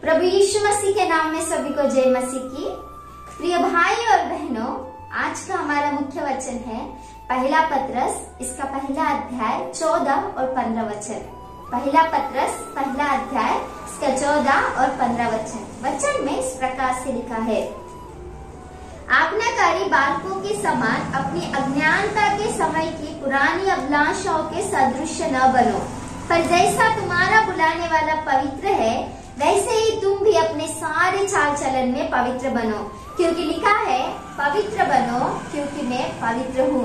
प्रभु यीशु मसीह के नाम में सभी को जय मसीह की। प्रिय भाई और बहनों, आज का हमारा मुख्य वचन है पहला पत्रस, इसका पहला अध्याय 14 और 15 वचन। पहला पत्रस पहला अध्याय इसका 14 और 15 वचन। वचन में इस प्रकार से लिखा है, आज्ञाकारी बालकों के समान अपनी अज्ञानता के समय की पुरानी अभिलाषाओं के सदृश न बनो, पर जैसा तुम्हारा बुलाने वाला पवित्र है वैसे ही तुम भी अपने सारे चाल चलन में पवित्र बनो, क्योंकि लिखा है पवित्र बनो क्योंकि मैं पवित्र हूँ।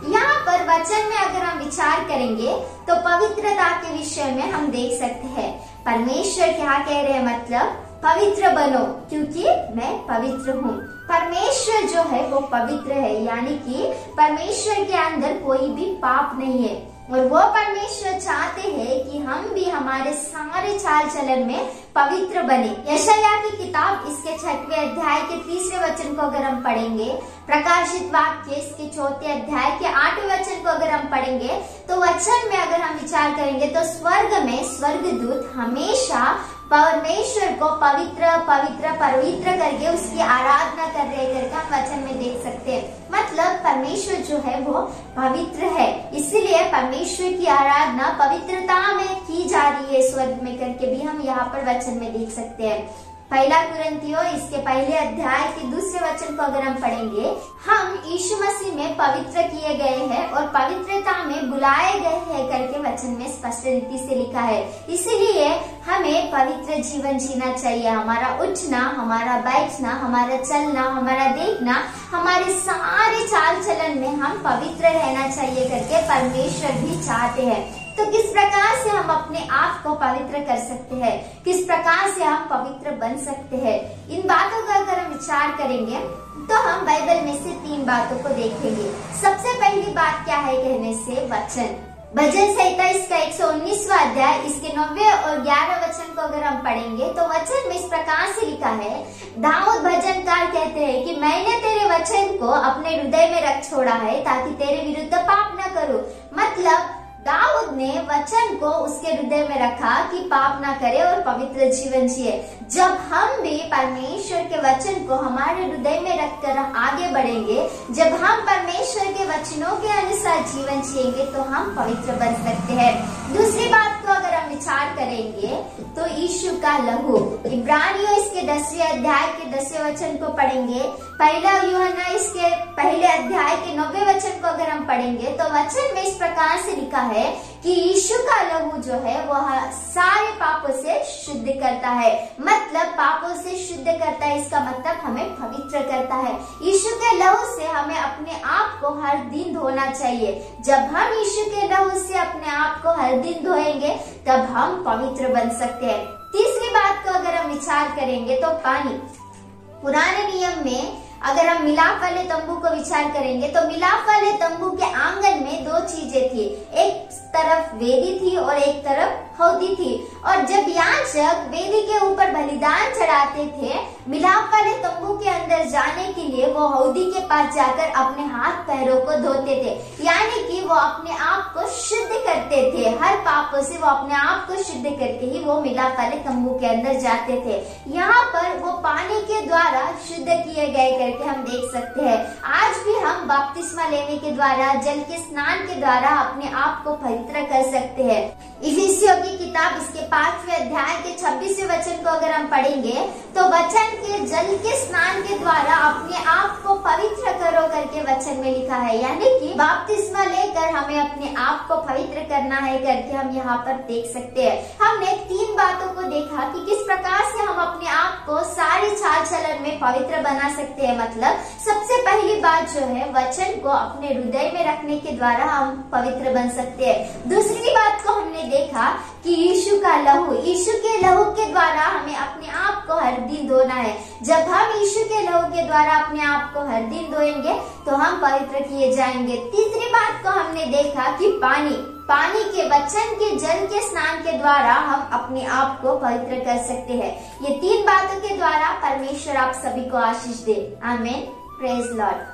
यहाँ पर वचन में अगर हम विचार करेंगे तो पवित्रता के विषय में हम देख सकते हैं परमेश्वर क्या कह रहे हैं, मतलब पवित्र बनो क्योंकि मैं पवित्र हूँ। परमेश्वर जो है वो पवित्र है, यानी कि परमेश्वर के अंदर कोई भी पाप नहीं है और वो परमेश्वर चाहते हैं कि हम भी हमारे सारे चाल चलन में पवित्र बने। यशायाह की किताब इसके 6वें अध्याय के 3 वचन को अगर हम पढ़ेंगे, प्रकाशित वाक्य इसके 4 अध्याय के 8वें वचन को अगर हम पढ़ेंगे तो वचन में अगर हम विचार करेंगे तो स्वर्ग में स्वर्गदूत हमेशा परमेश्वर को पवित्र पवित्र पवित्र करके उसकी आराधना कर रहे करके हम वचन में देख सकते हैं। मतलब परमेश्वर जो है वो पवित्र है, इसीलिए परमेश्वर की आराधना पवित्रता में की जा रही है स्वर्ग में करके भी हम यहाँ पर वचन में देख सकते हैं। पहला कुरिन्थियों इसके पहले अध्याय के 2 वचन को अगर हम पढ़ेंगे, हम यीशु मसीह में पवित्र किए गए हैं और पवित्रता में बुलाए गए हैं करके वचन में स्पष्ट रीति से लिखा है। इसीलिए हमें पवित्र जीवन जीना चाहिए। हमारा उठना, हमारा बैठना, हमारा चलना, हमारा देखना, हमारे सारे चाल चलन में हम पवित्र रहना चाहिए करके परमेश्वर भी चाहते हैं। तो किस प्रकार से हम अपने आप को पवित्र कर सकते हैं, किस प्रकार से हम पवित्र बन सकते हैं, इन बातों का अगर हम विचार करेंगे तो हम बाइबल में से 3 बातों को देखेंगे। सबसे पहली बात क्या है कहने से वचन। भजन संहिता इसका 119वां अध्याय इसके 9वें और 11वें वचन को अगर हम पढ़ेंगे तो वचन में इस प्रकार से लिखा है, दाऊद भजनकार कहते हैं कि मैंने तेरे वचन को अपने हृदय में रख छोड़ा है ताकि तेरे विरुद्ध पाप न करूं। मतलब दाऊद ने वचन को उसके हृदय में रखा कि पाप ना करे और पवित्र जीवन जिए। जब हम भी परमेश्वर के वचन को हमारे हृदय में रखकर आगे बढ़ेंगे, जब हम परमेश्वर के वचनों के अनुसार जीवन जिएंगे तो हम पवित्र बन सकते हैं। दूसरी बात को अगर हम विचार करेंगे तो यीशु का लहू। इब्रानियों इसके 10वें अध्याय के 10वें वचन को पढ़ेंगे, पहला यूहन्ना इसके पहले अध्याय के 9वें वचन को अगर हम पढ़ेंगे तो वचन में इस प्रकार से लिखा है कि यीशु का लहू जो है वह सारे पापों से शुद्ध करता है। मतलब पापों से शुद्ध करता है, इसका मतलब हमें पवित्र करता है। यीशु के लहू से हमें अपने आप को हर दिन धोना चाहिए। जब हम यीशु के लहू से अपने आप को हर दिन धोएंगे तब हम पवित्र बन सकते हैं। तीसरी बात को अगर हम विचार करेंगे तो पानी। पुराने नियम में अगर हम मिलाप वाले तंबू को विचार करेंगे तो मिलाप वाले तंबू के आंगन में 2 चीजें थी, एक तरफ वेदी थी और एक तरफ हौदी थी। और जब याजक वेदी के ऊपर बलिदान चढ़ाते थे, मिलाप वाले तंबू के अंदर जाने के लिए वो हौदी के पास जाकर अपने हाथ पैरों को धोते थे, यानी कि वो अपने आप को शुद्ध करते थे। हर पापों से वो अपने आप को शुद्ध करके ही वो मिलाप वाले तंबू के अंदर जाते थे। यहाँ पर वो पानी के द्वारा शुद्ध किए गए करके हम देख सकते हैं। आज भी हम बपतिस्मा लेने के द्वारा, जल के स्नान के द्वारा अपने आप को पवित्र कर सकते हैं। इफिसियों की किताब इसके 5वें अध्याय के 26वें वचन को अगर हम पढ़ेंगे तो वचन के जल के स्नान के द्वारा अपने आप को पवित्र करो करके वचन में लिखा है, यानी कि बपतिस्मा लेकर हमें अपने आप को पवित्र करना है करके हम यहाँ पर देख सकते हैं। हमने 3 बातों को देखा कि किस प्रकार से हम अपने आप को सारे चाल चलन में पवित्र बना सकते हैं। मतलब सबसे पहली बात जो है वचन को अपने हृदय में रखने के द्वारा हम पवित्र बन सकते हैं। दूसरी बात को हमने देखा कि यीशु का लहू, यीशु के लहू के द्वारा हमें अपने आप को हर दिन धोना है। जब हम यीशु के लहू के द्वारा अपने आप को हर दिन धोएंगे तो हम पवित्र किए जाएंगे। तीसरी बात को हमने देखा कि पानी के वचन के जल के स्नान के द्वारा हम अपने आप को पवित्र कर सकते हैं। ये 3 बातों के द्वारा परमेश्वर आप सभी को आशीष दे। आमीन। Praise Lord.